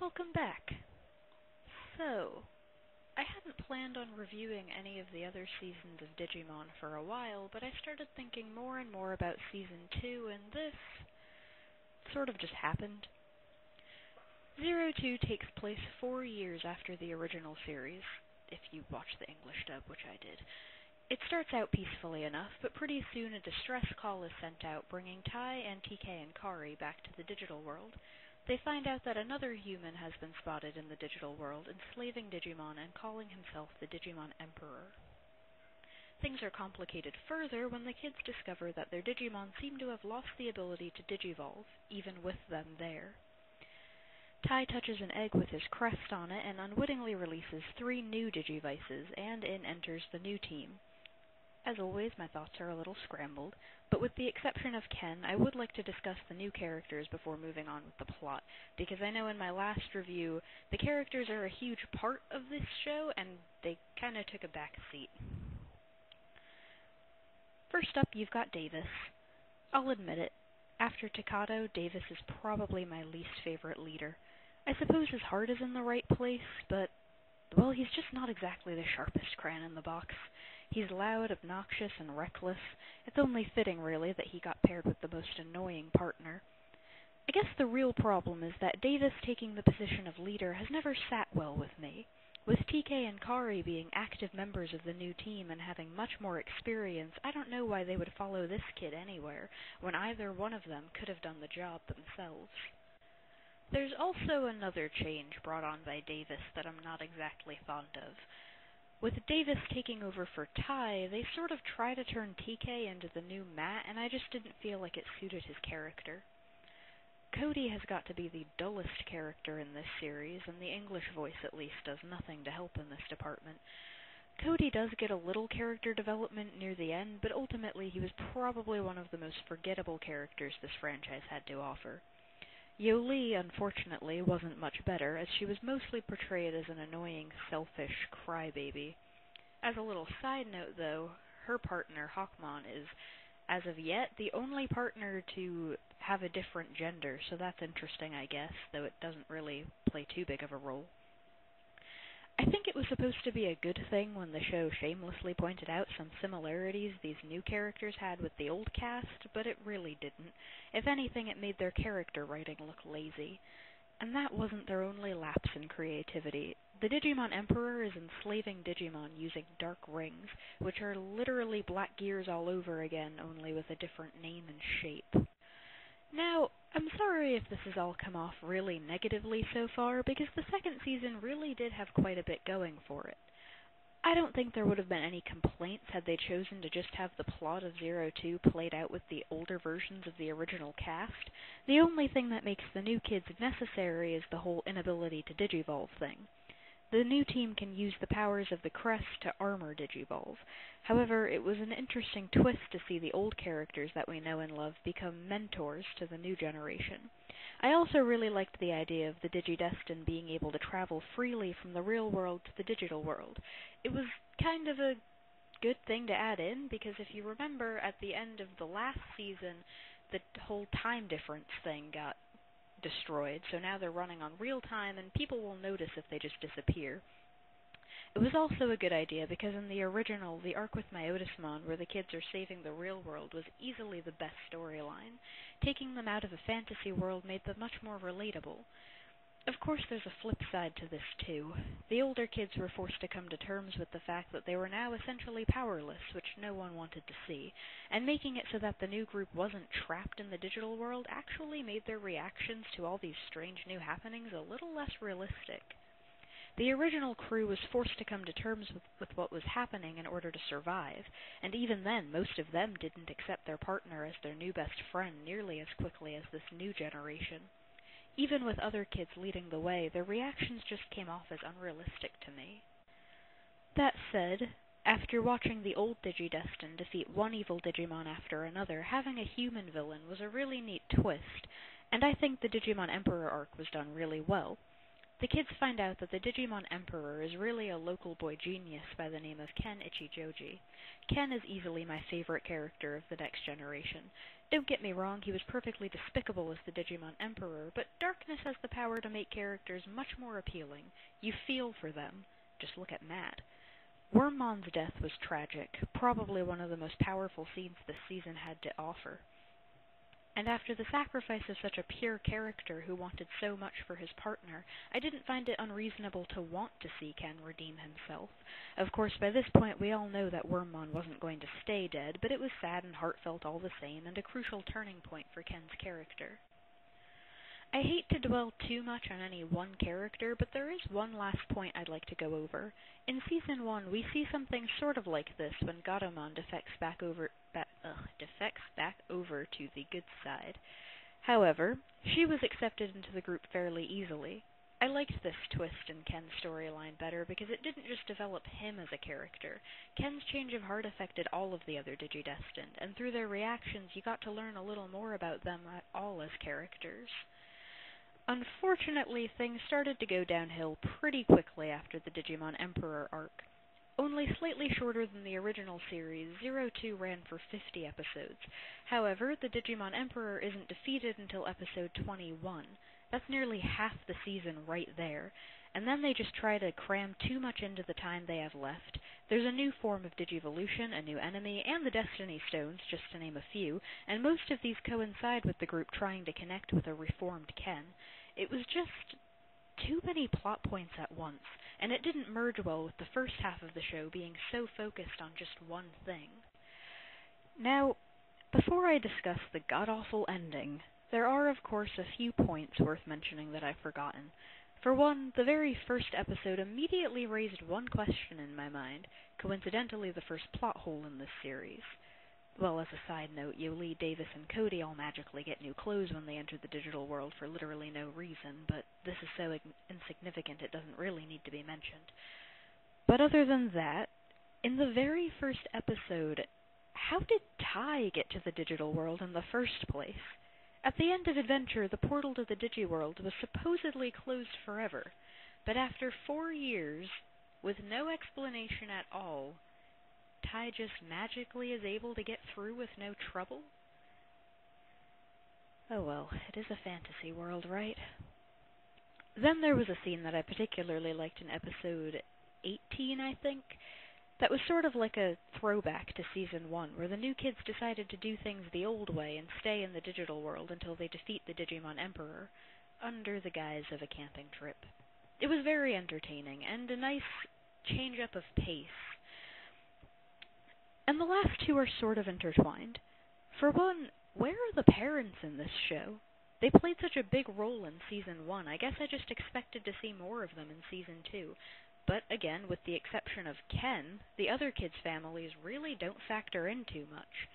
Welcome back. So, I hadn't planned on reviewing any of the other seasons of Digimon for a while, but I started thinking more and more about Season 2, and this sort of just happened. 02 takes place 4 years after the original series, if you watch the English dub, which I did. It starts out peacefully enough, but pretty soon a distress call is sent out, bringing Tai and TK and Kari back to the digital world. They find out that another human has been spotted in the digital world, enslaving Digimon and calling himself the Digimon Emperor. Things are complicated further when the kids discover that their Digimon seem to have lost the ability to digivolve, even with them there. Tai touches an egg with his crest on it and unwittingly releases 3 new Digivices, and in enters the new team. As always, my thoughts are a little scrambled, but with the exception of Ken, I would like to discuss the new characters before moving on with the plot, because I know in my last review, the characters are a huge part of this show, and they kinda took a back seat. First up, you've got Davis. I'll admit it, after Takato, Davis is probably my least favorite leader. I suppose his heart is in the right place, but, well, he's just not exactly the sharpest crayon in the box. He's loud, obnoxious, and reckless. It's only fitting, really, that he got paired with the most annoying partner. I guess the real problem is that Davis taking the position of leader has never sat well with me. With TK and Kari being active members of the new team and having much more experience, I don't know why they would follow this kid anywhere, when either one of them could have done the job themselves. There's also another change brought on by Davis that I'm not exactly fond of. With Davis taking over for Tai, they sort of try to turn TK into the new Matt, and I just didn't feel like it suited his character. Cody has got to be the dullest character in this series, and the English voice at least does nothing to help in this department. Cody does get a little character development near the end, but ultimately he was probably one of the most forgettable characters this franchise had to offer. Yoli, unfortunately, wasn't much better, as she was mostly portrayed as an annoying, selfish crybaby. As a little side note, though, her partner, Hawkmon, is, as of yet, the only partner to have a different gender, so that's interesting, I guess, though it doesn't really play too big of a role. I think it was supposed to be a good thing when the show shamelessly pointed out some similarities these new characters had with the old cast, but it really didn't. If anything, it made their character writing look lazy. And that wasn't their only lapse in creativity. The Digimon Emperor is enslaving Digimon using dark rings, which are literally black gears all over again, only with a different name and shape. Now, I'm sorry if this has all come off really negatively so far, because the second season really did have quite a bit going for it. I don't think there would have been any complaints had they chosen to just have the plot of 02 played out with the older versions of the original cast. The only thing that makes the new kids necessary is the whole inability to digivolve thing. The new team can use the powers of the crest to armor Digivolve. However, it was an interesting twist to see the old characters that we know and love become mentors to the new generation. I also really liked the idea of the Digidestined being able to travel freely from the real world to the digital world. It was kind of a good thing to add in, because if you remember, at the end of the last season, the whole time difference thing got destroyed, so now they're running on real time, and people will notice if they just disappear. It was also a good idea because in the original, the arc with Myotismon, where the kids are saving the real world, was easily the best storyline. Taking them out of a fantasy world made them much more relatable. Of course, there's a flip side to this, too. The older kids were forced to come to terms with the fact that they were now essentially powerless, which no one wanted to see, and making it so that the new group wasn't trapped in the digital world actually made their reactions to all these strange new happenings a little less realistic. The original crew was forced to come to terms with what was happening in order to survive, and even then, most of them didn't accept their partner as their new best friend nearly as quickly as this new generation. Even with other kids leading the way, their reactions just came off as unrealistic to me. That said, after watching the old Digidestined defeat one evil Digimon after another, having a human villain was a really neat twist, and I think the Digimon Emperor arc was done really well. The kids find out that the Digimon Emperor is really a local boy genius by the name of Ken Ichijouji. Ken is easily my favorite character of the next generation. Don't get me wrong, he was perfectly despicable as the Digimon Emperor, but darkness has the power to make characters much more appealing. You feel for them. Just look at Matt. Wormmon's death was tragic, probably one of the most powerful scenes this season had to offer. And after the sacrifice of such a pure character who wanted so much for his partner, I didn't find it unreasonable to want to see Ken redeem himself. Of course, by this point we all know that Wormmon wasn't going to stay dead, but it was sad and heartfelt all the same, and a crucial turning point for Ken's character. I hate to dwell too much on any one character, but there is one last point I'd like to go over. In Season 1, we see something sort of like this when Gatomon defects back over to the good side. However, she was accepted into the group fairly easily. I liked this twist in Ken's storyline better because it didn't just develop him as a character. Ken's change of heart affected all of the other Digidestined, and through their reactions you got to learn a little more about them all as characters. Unfortunately, things started to go downhill pretty quickly after the Digimon Emperor arc. Only slightly shorter than the original series, 02 ran for 50 episodes. However, the Digimon Emperor isn't defeated until episode 21. That's nearly half the season right there. And then they just try to cram too much into the time they have left. There's a new form of Digivolution, a new enemy, and the Destiny Stones, just to name a few, and most of these coincide with the group trying to connect with a reformed Ken. It was just too many plot points at once, and it didn't merge well with the first half of the show being so focused on just one thing. Now, before I discuss the god-awful ending, there are of course a few points worth mentioning that I've forgotten. For one, the very first episode immediately raised one question in my mind, coincidentally the first plot hole in this series. Well, as a side note, Yoli, Davis, and Cody all magically get new clothes when they enter the digital world for literally no reason, but this is so insignificant it doesn't really need to be mentioned. But other than that, in the very first episode, how did Tai get to the digital world in the first place? At the end of Adventure, the portal to the Digiworld was supposedly closed forever, but after 4 years, with no explanation at all, Tai just magically is able to get through with no trouble? Oh well, it is a fantasy world, right? Then there was a scene that I particularly liked in episode 18, I think, that was sort of like a throwback to Season 1, where the new kids decided to do things the old way and stay in the digital world until they defeat the Digimon Emperor, under the guise of a camping trip. It was very entertaining, and a nice change-up of pace. And the last two are sort of intertwined. For one, where are the parents in this show? They played such a big role in Season 1, I guess I just expected to see more of them in Season 2. But again, with the exception of Ken, the other kids' families really don't factor in too much.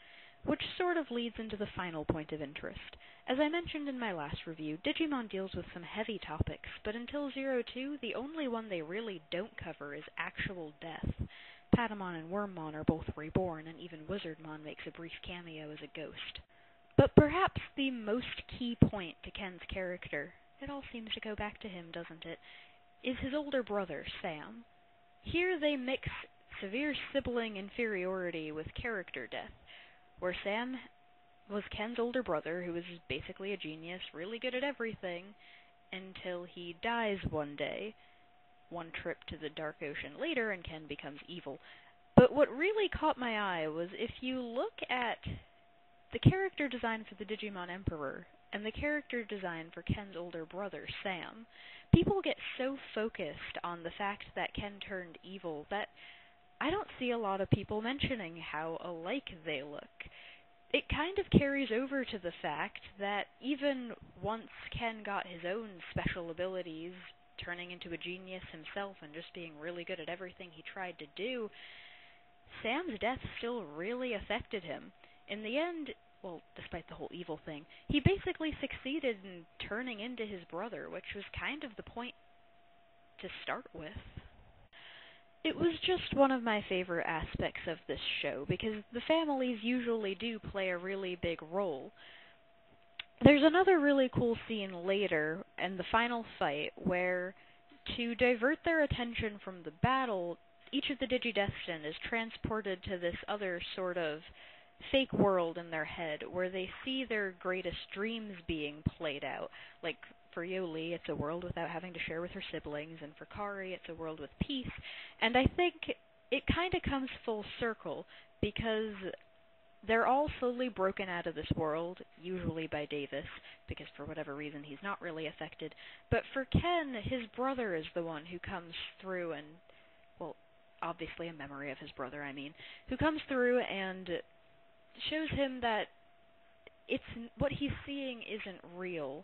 Which sort of leads into the final point of interest. As I mentioned in my last review, Digimon deals with some heavy topics, but until 02, the only one they really don't cover is actual death. Patamon and Wormmon are both reborn, and even Wizardmon makes a brief cameo as a ghost. But perhaps the most key point to Ken's character, it all seems to go back to him, doesn't it, is his older brother, Sam. Here they mix severe sibling inferiority with character death, where Sam was Ken's older brother, who was basically a genius, really good at everything, until he dies one day, one trip to the Dark Ocean later, and Ken becomes evil. But what really caught my eye was if you look at the character design for the Digimon Emperor and the character design for Ken's older brother, Sam, people get so focused on the fact that Ken turned evil that I don't see a lot of people mentioning how alike they look. It kind of carries over to the fact that even once Ken got his own special abilities, turning into a genius himself and just being really good at everything he tried to do, Sam's death still really affected him. In the end, well, despite the whole evil thing, he basically succeeded in turning into his brother, which was kind of the point to start with. It was just one of my favorite aspects of this show, because the families usually do play a really big role. There's another really cool scene later, in the final fight, where, to divert their attention from the battle, each of the Digidestined is transported to this other sort of fake world in their head where they see their greatest dreams being played out. Like, for Yoli, it's a world without having to share with her siblings, and for Kari, it's a world with peace. And I think it kind of comes full circle, because they're all slowly broken out of this world, usually by Davis, because for whatever reason he's not really affected. But for Ken, his brother is the one who comes through and, well, obviously a memory of his brother, I mean, who comes through and shows him that it's what he's seeing isn't real.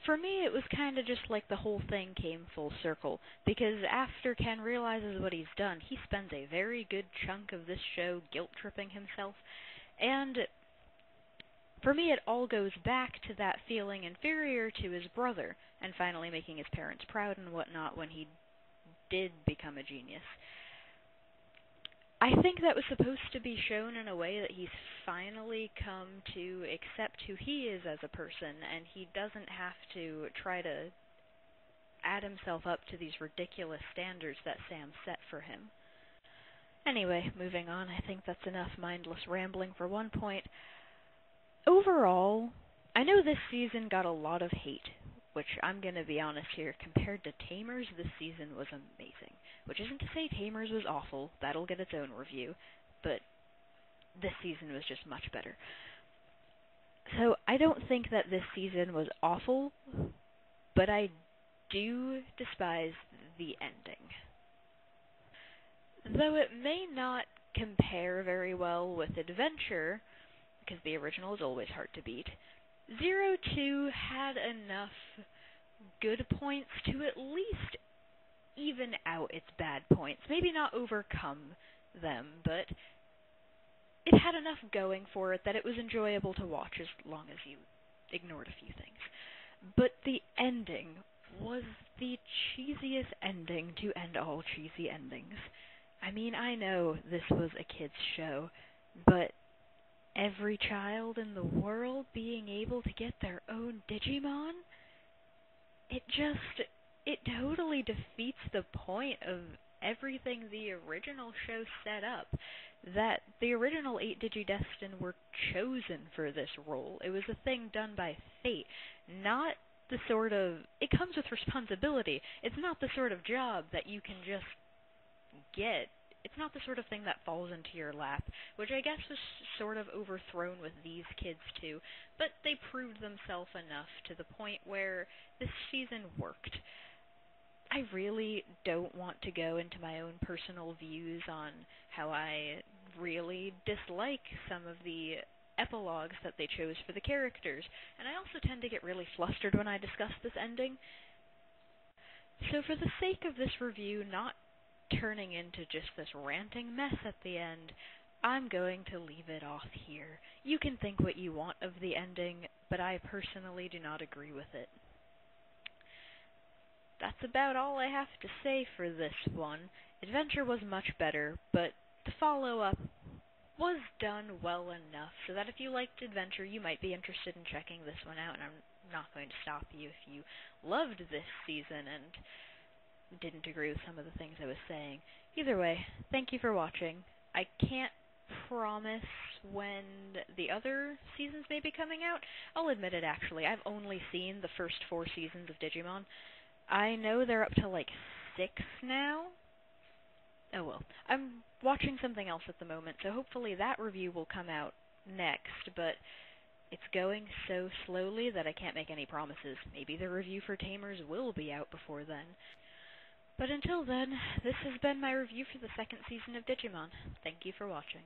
For me, it was kind of just like the whole thing came full circle, because after Ken realizes what he's done, he spends a very good chunk of this show guilt-tripping himself, and for me it all goes back to that feeling inferior to his brother, and finally making his parents proud and whatnot when he did become a genius. I think that was supposed to be shown in a way that he's finally come to accept who he is as a person, and he doesn't have to try to add himself up to these ridiculous standards that Sam set for him. Anyway, moving on, I think that's enough mindless rambling for one point. Overall, I know this season got a lot of hate, which I'm going to be honest here, compared to Tamers, this season was amazing. Which isn't to say Tamers was awful, that'll get its own review, but this season was just much better. So I don't think that this season was awful, but I do despise the ending. Though it may not compare very well with Adventure, because the original is always hard to beat, 02 had enough good points to at least even out its bad points. Maybe not overcome them, but it had enough going for it that it was enjoyable to watch as long as you ignored a few things. But the ending was the cheesiest ending to end all cheesy endings. I mean, I know this was a kid's show, but every child in the world being able to get their own Digimon? It totally defeats the point of everything the original show set up. That the original 8 Digidestined were chosen for this role. It was a thing done by fate, not the sort of... It comes with responsibility. It's not the sort of job that you can just get. It's not the sort of thing that falls into your lap, which I guess was sort of overthrown with these kids too, but they proved themselves enough to the point where this season worked. I really don't want to go into my own personal views on how I really dislike some of the epilogues that they chose for the characters, and I also tend to get really flustered when I discuss this ending. So for the sake of this review not turning into just this ranting mess at the end, I'm going to leave it off here. You can think what you want of the ending, but I personally do not agree with it. That's about all I have to say for this one. Adventure was much better, but the follow-up was done well enough so that if you liked Adventure, you might be interested in checking this one out, and I'm not going to stop you if you loved this season and didn't agree with some of the things I was saying. Either way, thank you for watching. I can't promise when the other seasons may be coming out. I'll admit it, actually. I've only seen the first 4 seasons of Digimon. I know they're up to like 6 now. Oh well. I'm watching something else at the moment, so hopefully that review will come out next, but it's going so slowly that I can't make any promises. Maybe the review for Tamers will be out before then. But until then, this has been my review for the 2nd season of Digimon. Thank you for watching.